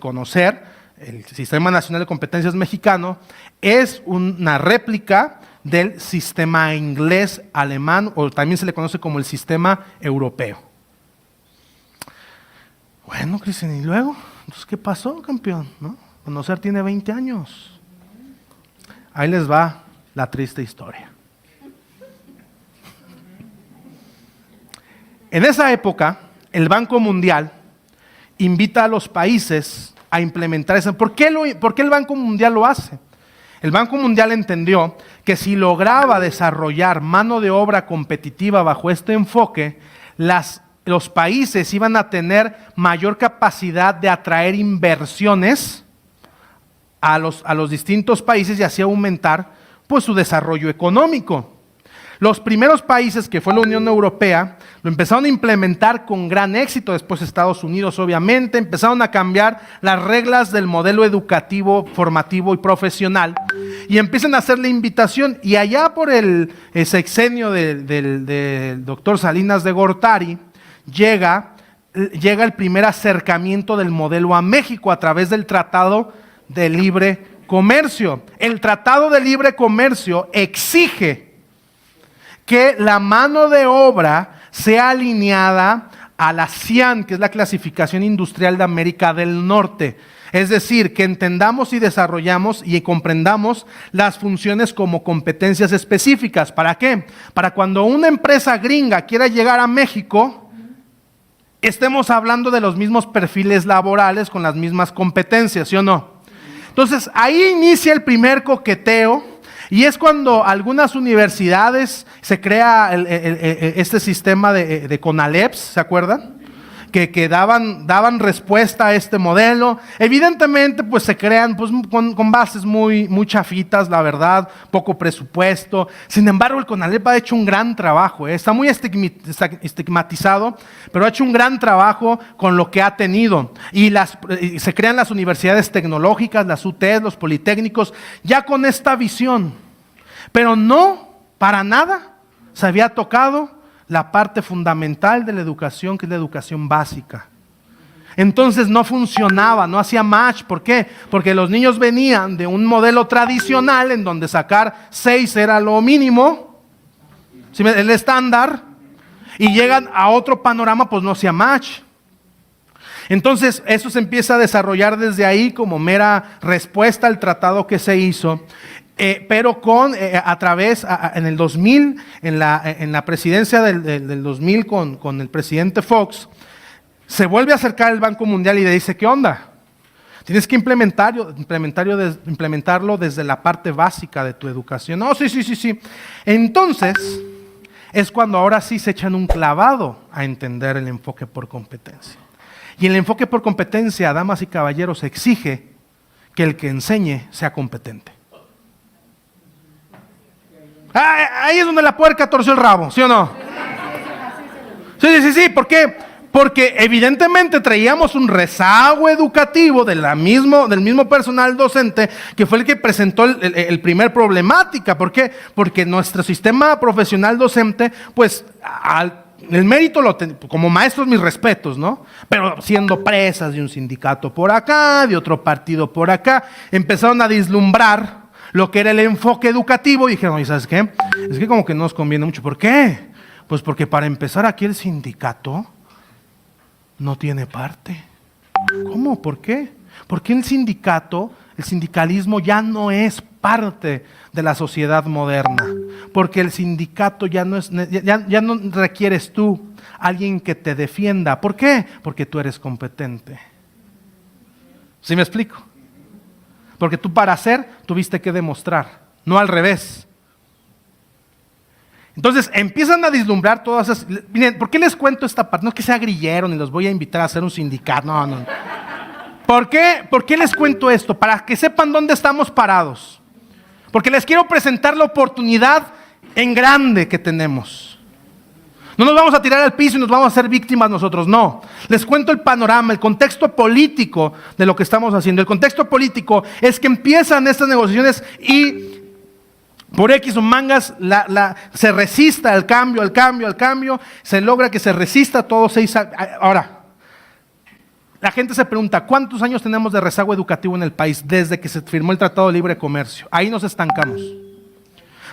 Sistema Nacional de Competencias mexicano es una réplica del sistema inglés, alemán, o también se le conoce como el sistema europeo. Bueno, Cristian, ¿y luego? Entonces, ¿qué pasó, campeón? ¿No? Conocer tiene 20 años. Ahí les va la triste historia. En esa época, el Banco Mundial invita a los países a implementar eso. ¿Por qué el Banco Mundial lo hace? El Banco Mundial entendió que si lograba desarrollar mano de obra competitiva bajo este enfoque, los países iban a tener mayor capacidad de atraer inversiones a los distintos países y así aumentar pues, su desarrollo económico. Los primeros países, que fue la Unión Europea, lo empezaron a implementar con gran éxito, después Estados Unidos obviamente, empezaron a cambiar las reglas del modelo educativo, formativo y profesional, y empiezan a hacer la invitación, y allá por el sexenio del doctor Salinas de Gortari, llega el primer acercamiento del modelo a México a través del Tratado de Libre Comercio. El Tratado de Libre Comercio exige que la mano de obra sea alineada a la CIAN, que es la Clasificación Industrial de América del Norte. Es decir, que entendamos y desarrollamos y comprendamos las funciones como competencias específicas. ¿Para qué? Para cuando una empresa gringa quiera llegar a México, estemos hablando de los mismos perfiles laborales con las mismas competencias, ¿sí o no? Entonces, ahí inicia el primer coqueteo. Y es cuando algunas universidades se crea este sistema de CONALEPS, ¿se acuerdan? Que daban respuesta a este modelo. Evidentemente, pues se crean pues, con bases muy chafitas, la verdad, poco presupuesto. Sin embargo, el CONALEP ha hecho un gran trabajo, está muy estigmatizado, pero ha hecho un gran trabajo con lo que ha tenido. Y se crean las universidades tecnológicas, las UTES, los politécnicos, ya con esta visión. Pero no, para nada, se había tocado la parte fundamental de la educación, que es la educación básica. Entonces no funcionaba, no hacía match. ¿Por qué? Porque los niños venían de un modelo tradicional en donde sacar 6 era lo mínimo, ¿sí? El estándar, y llegan a otro panorama, pues no hacía match. Entonces eso se empieza a desarrollar desde ahí como mera respuesta al tratado que se hizo. Pero a través, en el 2000, en la presidencia del 2000 con el presidente Fox, se vuelve a acercar el Banco Mundial y le dice, ¿qué onda? Tienes que implementarlo desde la parte básica de tu educación. No, sí. Entonces, es cuando ahora sí se echan un clavado a entender el enfoque por competencia. Y el enfoque por competencia, damas y caballeros, exige que el que enseñe sea competente. Ahí es donde la puerca torció el rabo, ¿sí o no? Sí. ¿Por qué? Porque evidentemente traíamos un rezago educativo del mismo personal docente que fue el que presentó el primer problemática. ¿Por qué? Porque nuestro sistema profesional docente, pues, el mérito como maestros, mis respetos, ¿no? Pero siendo presas de un sindicato por acá, de otro partido por acá, empezaron a vislumbrar lo que era el enfoque educativo y dijeron, oye, ¿sabes qué? Es que como que no nos conviene mucho. ¿Por qué? Pues porque para empezar aquí el sindicato no tiene parte. ¿Cómo? ¿Por qué? Porque el sindicalismo ya no es parte de la sociedad moderna. Porque el sindicato ya no requieres tú alguien que te defienda. ¿Por qué? Porque tú eres competente. ¿Sí me explico? Porque tú para hacer tuviste que demostrar, no al revés. Entonces empiezan a vislumbrar todas esas. Miren, ¿por qué les cuento esta parte? No es que sea grillero ni los voy a invitar a hacer un sindicato, no. ¿Por qué les cuento esto? Para que sepan dónde estamos parados. Porque les quiero presentar la oportunidad en grande que tenemos. No nos vamos a tirar al piso y nos vamos a hacer víctimas nosotros, no. Les cuento el panorama, el contexto político de lo que estamos haciendo. El contexto político es que empiezan estas negociaciones y por X o mangas se resista al cambio, se logra que se resista todos 6 años. Ahora, la gente se pregunta, ¿cuántos años tenemos de rezago educativo en el país desde que se firmó el Tratado de Libre Comercio? Ahí nos estancamos.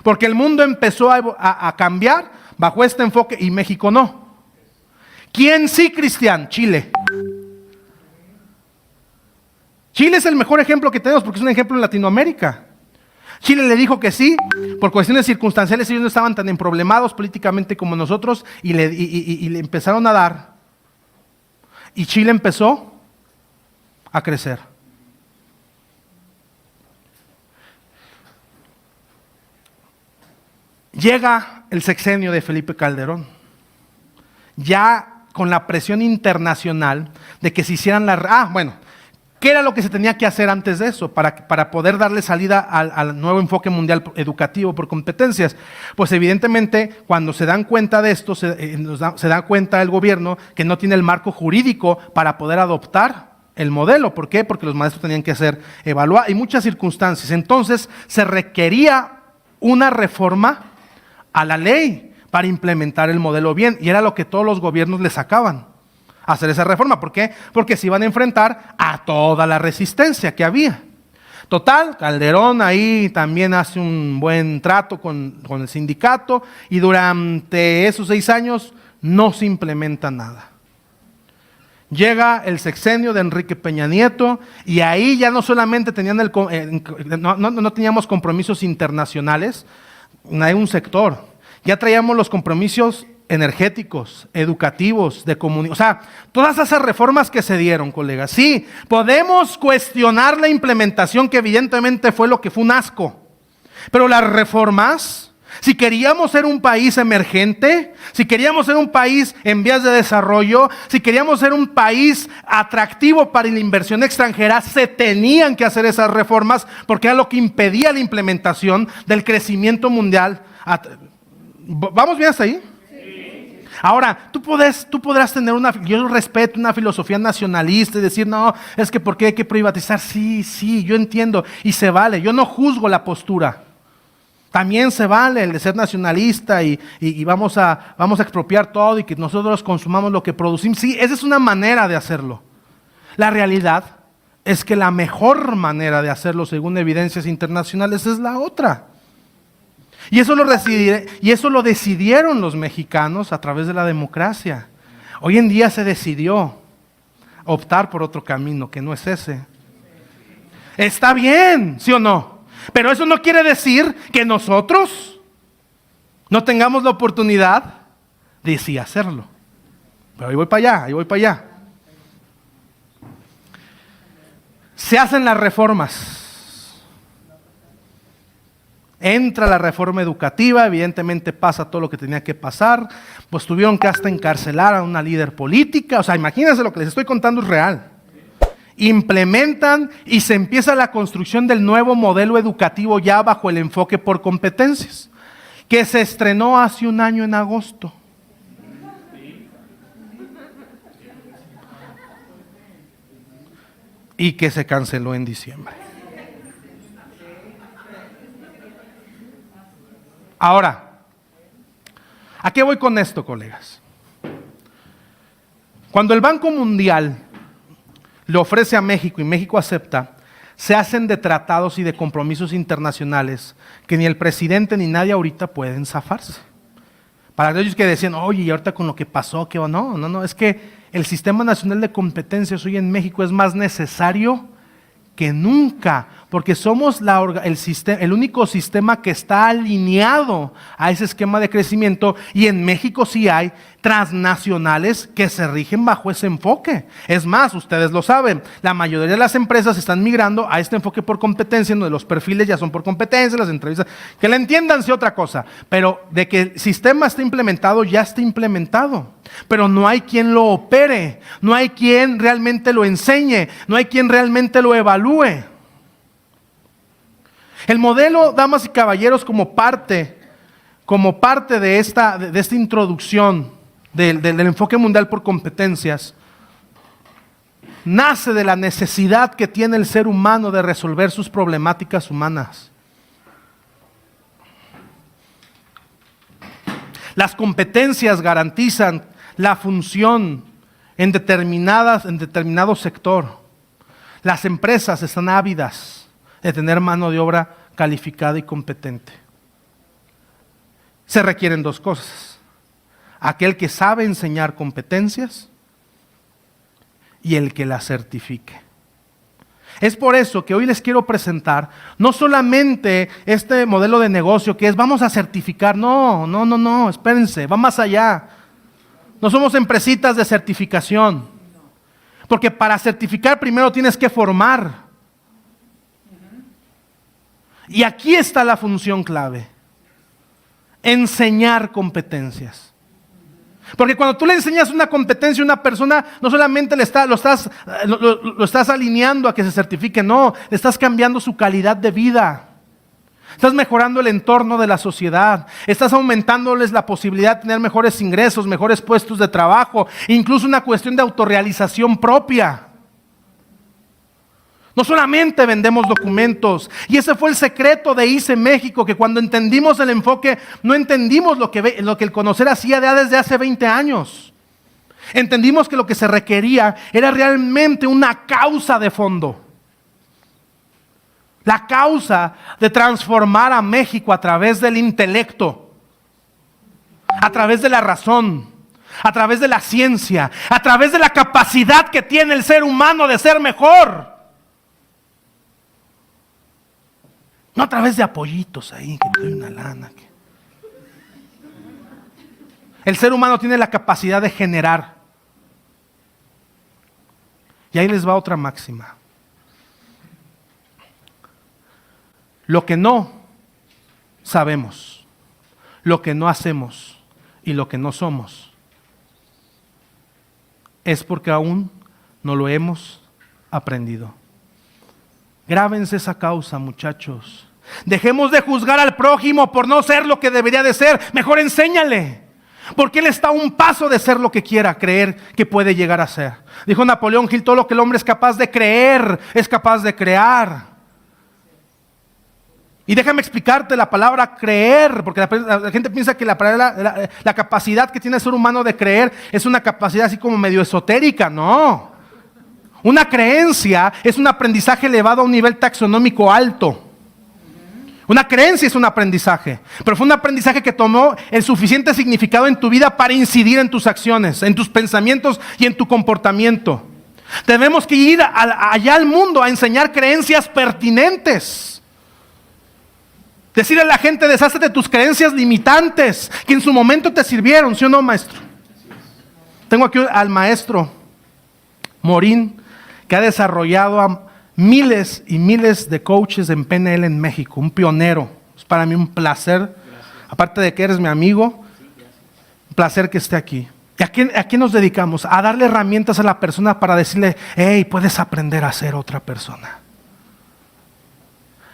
Porque el mundo empezó a cambiar bajo este enfoque y México no. ¿Quién sí, Cristian? Chile. Chile es el mejor ejemplo que tenemos porque es un ejemplo en Latinoamérica. Chile le dijo que sí, por cuestiones circunstanciales ellos no estaban tan emproblemados políticamente como nosotros y le empezaron a dar. Y Chile empezó a crecer. Llega el sexenio de Felipe Calderón, ya con la presión internacional de que se hicieran ¿qué era lo que se tenía que hacer antes de eso para poder darle salida al nuevo enfoque mundial educativo por competencias? Pues evidentemente cuando se dan cuenta de esto, se da cuenta el gobierno que no tiene el marco jurídico para poder adoptar el modelo. ¿Por qué? Porque los maestros tenían que ser evaluados y muchas circunstancias. Entonces se requería una reforma a la ley para implementar el modelo bien, y era lo que todos los gobiernos le sacaban, hacer esa reforma. ¿Por qué? Porque se iban a enfrentar a toda la resistencia que había. Total, Calderón ahí también hace un buen trato con el sindicato y durante esos 6 años no se implementa nada. Llega el sexenio de Enrique Peña Nieto y ahí ya no solamente tenían no teníamos compromisos internacionales, hay un sector, ya traíamos los compromisos energéticos, educativos, de comunicación, o sea, todas esas reformas que se dieron, colegas. Sí, podemos cuestionar la implementación, que evidentemente fue lo que fue un asco, pero las reformas, si queríamos ser un país emergente, si queríamos ser un país en vías de desarrollo, si queríamos ser un país atractivo para la inversión extranjera, se tenían que hacer esas reformas porque era lo que impedía la implementación del crecimiento mundial. ¿Vamos bien hasta ahí? Sí. Ahora, tú podrás tener yo respeto una filosofía nacionalista y decir, no, es que ¿por qué hay que privatizar? Sí, yo entiendo y se vale, yo no juzgo la postura. También se vale el de ser nacionalista y vamos a expropiar todo y que nosotros consumamos lo que producimos. Sí, esa es una manera de hacerlo. La realidad es que la mejor manera de hacerlo, según evidencias internacionales, es la otra. Y eso lo decidieron los mexicanos a través de la democracia. Hoy en día se decidió optar por otro camino que no es ese. Está bien, ¿sí o no? Pero eso no quiere decir que nosotros no tengamos la oportunidad de sí hacerlo. Pero ahí voy para allá. Se hacen las reformas. Entra la reforma educativa, evidentemente pasa todo lo que tenía que pasar, pues tuvieron que hasta encarcelar a una líder política, o sea, imagínense lo que les estoy contando es real. Implementan y se empieza la construcción del nuevo modelo educativo ya bajo el enfoque por competencias, que se estrenó hace un año en agosto. Y que se canceló en diciembre. Ahora, ¿a qué voy con esto, colegas? Cuando el Banco Mundial le ofrece a México y México acepta, se hacen de tratados y de compromisos internacionales que ni el presidente ni nadie ahorita pueden zafarse. Para aquellos que decían, oye, y ahorita con lo que pasó, ¿qué va? No, es que el Sistema Nacional de Competencias hoy en México es más necesario que nunca, porque somos el único sistema que está alineado a ese esquema de crecimiento, y en México sí hay transnacionales que se rigen bajo ese enfoque. Es más, ustedes lo saben, la mayoría de las empresas están migrando a este enfoque por competencia, en donde los perfiles ya son por competencia, las entrevistas, que la entiendan sí otra cosa, pero de que el sistema está implementado, ya está implementado. Pero no hay quien lo opere, no hay quien realmente lo enseñe, no hay quien realmente lo evalúe. El modelo, damas y caballeros, como parte de esta introducción del enfoque mundial por competencias, nace de la necesidad que tiene el ser humano de resolver sus problemáticas humanas. Las competencias garantizan la función en determinado sector. Las empresas están ávidas de tener mano de obra calificada y competente. Se requieren dos cosas: aquel que sabe enseñar competencias y el que las certifique. Es por eso que hoy les quiero presentar no solamente este modelo de negocio que es vamos a certificar, no, espérense, va más allá. No somos empresitas de certificación, porque para certificar primero tienes que formar. Y aquí está la función clave: enseñar competencias. Porque cuando tú le enseñas una competencia a una persona, no solamente lo estás alineando a que se certifique, no, le estás cambiando su calidad de vida. Estás mejorando el entorno de la sociedad, estás aumentándoles la posibilidad de tener mejores ingresos, mejores puestos de trabajo, incluso una cuestión de autorrealización propia. No solamente vendemos documentos, y ese fue el secreto de ICE México, que cuando entendimos el enfoque, no entendimos lo que el Conocer hacía desde hace 20 años. Entendimos que lo que se requería era realmente una causa de fondo. La causa de transformar a México a través del intelecto, a través de la razón, a través de la ciencia, a través de la capacidad que tiene el ser humano de ser mejor. No a través de apoyitos ahí, que te doy una lana. El ser humano tiene la capacidad de generar. Y ahí les va otra máxima. Lo que no sabemos, lo que no hacemos y lo que no somos, es porque aún no lo hemos aprendido. Grábense esa causa, muchachos. Dejemos de juzgar al prójimo por no ser lo que debería de ser. Mejor enséñale, porque él está a un paso de ser lo que quiera creer que puede llegar a ser. Dijo Napoleón Hill, todo lo que el hombre es capaz de creer, es capaz de crear. Y déjame explicarte la palabra creer, porque la gente piensa que la capacidad que tiene el ser humano de creer es una capacidad así como medio esotérica. No. Una creencia es un aprendizaje elevado a un nivel taxonómico alto. Una creencia es un aprendizaje, pero fue un aprendizaje que tomó el suficiente significado en tu vida para incidir en tus acciones, en tus pensamientos y en tu comportamiento. Tenemos que ir allá al mundo a enseñar creencias pertinentes. Decirle a la gente, deshazte de tus creencias limitantes que en su momento te sirvieron, ¿sí o no, maestro? Tengo aquí al maestro Morín, que ha desarrollado a miles y miles de coaches en PNL en México, un pionero. Es para mí un placer, gracias. Aparte de que eres mi amigo, un placer que esté aquí. ¿Y a qué nos dedicamos? A darle herramientas a la persona para decirle, hey, puedes aprender a ser otra persona.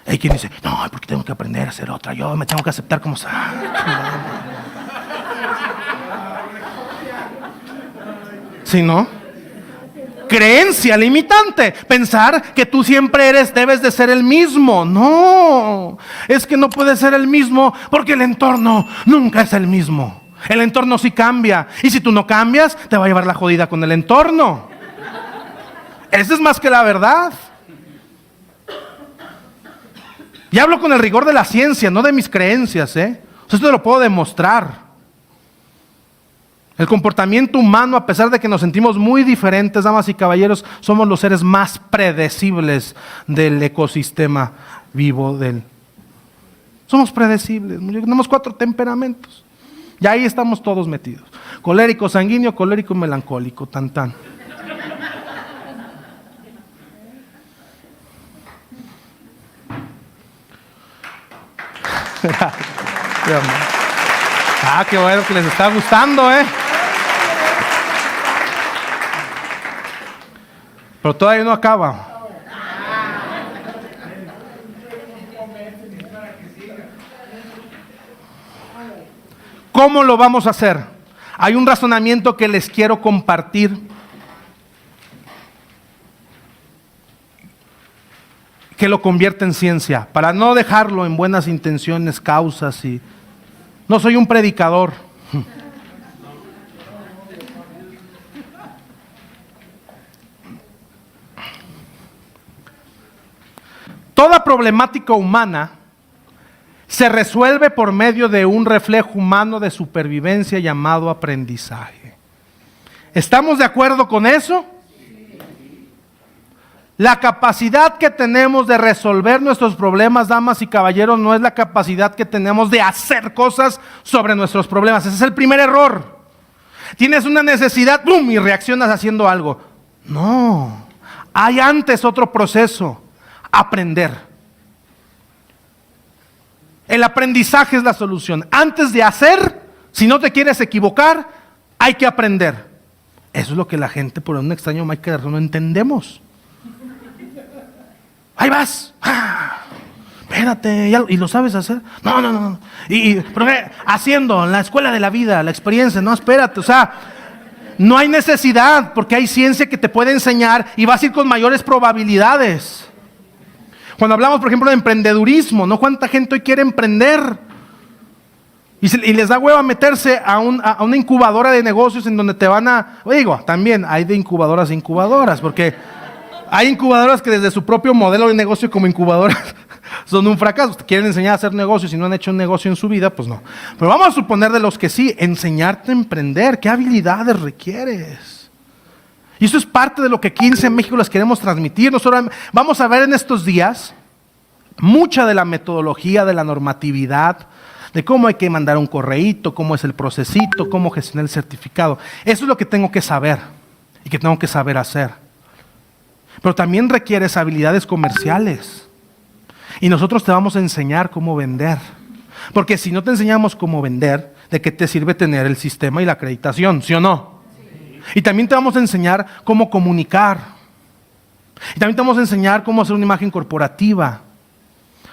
Hay quien dice, no, porque tengo que aprender a ser otra, yo me tengo que aceptar como soy. ¿Sí, no? Creencia limitante, pensar que tú siempre debes de ser el mismo. No, es que no puedes ser el mismo porque el entorno nunca es el mismo. El entorno sí cambia, y si tú no cambias, te va a llevar la jodida con el entorno. Esa es más que la verdad. Y hablo con el rigor de la ciencia, no de mis creencias, Esto te lo puedo demostrar. El comportamiento humano, a pesar de que nos sentimos muy diferentes, damas y caballeros, somos los seres más predecibles del ecosistema vivo. Somos predecibles, tenemos 4 temperamentos. Y ahí estamos todos metidos. Colérico, sanguíneo, colérico y melancólico, tan. Qué bueno que les está gustando, Pero todavía no acaba. ¿Cómo lo vamos a hacer? Hay un razonamiento que les quiero compartir. Que lo convierte en ciencia, para no dejarlo en buenas intenciones, causas y... No soy un predicador. Toda problemática humana se resuelve por medio de un reflejo humano de supervivencia llamado aprendizaje. ¿Estamos de acuerdo con eso? La capacidad que tenemos de resolver nuestros problemas, damas y caballeros, no es la capacidad que tenemos de hacer cosas sobre nuestros problemas. Ese es el primer error. Tienes una necesidad, ¡pum!, y reaccionas haciendo algo. No, hay antes otro proceso, aprender. El aprendizaje es la solución. Antes de hacer, si no te quieres equivocar, hay que aprender. Eso es lo que la gente, por un extraño Michael Error, no entendemos. Ahí vas. Espérate, ¿y lo sabes hacer? No. Pero haciendo en la escuela de la vida, la experiencia, no, espérate, no hay necesidad, porque hay ciencia que te puede enseñar y vas a ir con mayores probabilidades. Cuando hablamos, por ejemplo, de emprendedurismo, ¿no? ¿Cuánta gente hoy quiere emprender? Y les da hueva meterse a una incubadora de negocios en donde te van a... también hay de incubadoras a incubadoras, porque hay incubadoras que desde su propio modelo de negocio como incubadoras son un fracaso. Te quieren enseñar a hacer negocios y no han hecho un negocio en su vida, pues no. Pero vamos a suponer de los que sí, enseñarte a emprender. ¿Qué habilidades requieres? Y eso es parte de lo que 15 en México les queremos transmitir. Nosotros vamos a ver en estos días mucha de la metodología, de la normatividad, de cómo hay que mandar un correíto, cómo es el procesito, cómo gestionar el certificado. Eso es lo que tengo que saber y que tengo que saber hacer. Pero también requieres habilidades comerciales. Y nosotros te vamos a enseñar cómo vender. Porque si no te enseñamos cómo vender, ¿de qué te sirve tener el sistema y la acreditación? ¿Sí o no? Sí. Y también te vamos a enseñar cómo comunicar. Y también te vamos a enseñar cómo hacer una imagen corporativa,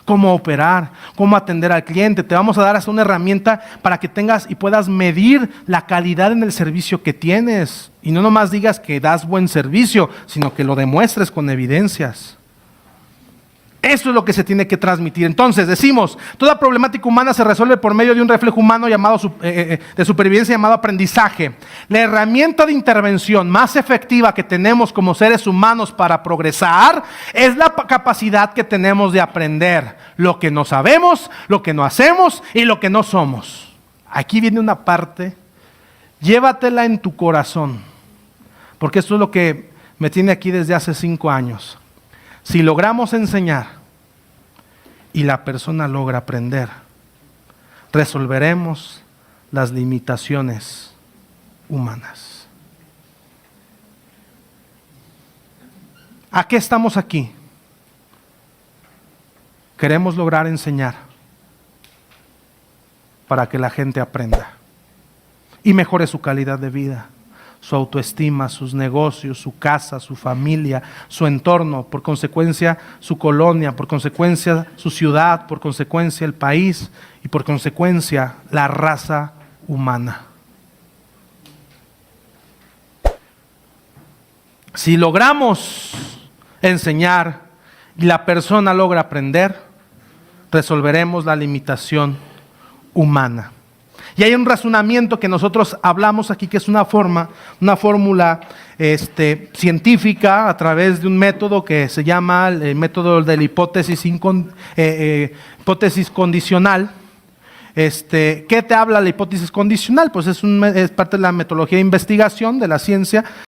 cómo operar, cómo atender al cliente. Te vamos a dar hasta una herramienta para que tengas y puedas medir la calidad en el servicio que tienes. Y no nomás digas que das buen servicio, sino que lo demuestres con evidencias. Eso es lo que se tiene que transmitir. Entonces decimos, toda problemática humana se resuelve por medio de un reflejo humano de supervivencia llamado aprendizaje. La herramienta de intervención más efectiva que tenemos como seres humanos para progresar es la capacidad que tenemos de aprender lo que no sabemos, lo que no hacemos y lo que no somos. Aquí viene una parte, llévatela en tu corazón, porque esto es lo que me tiene aquí desde hace 5 años. Si logramos enseñar y la persona logra aprender, resolveremos las limitaciones humanas. ¿A qué estamos aquí? Queremos lograr enseñar para que la gente aprenda y mejore su calidad de vida, su autoestima, sus negocios, su casa, su familia, su entorno, por consecuencia su colonia, por consecuencia su ciudad, por consecuencia el país y por consecuencia la raza humana. Si logramos enseñar y la persona logra aprender, resolveremos la limitación humana. Y hay un razonamiento que nosotros hablamos aquí, que es una fórmula científica a través de un método que se llama el método de la hipótesis condicional. ¿Qué te habla la hipótesis condicional? Pues es parte de la metodología de investigación de la ciencia,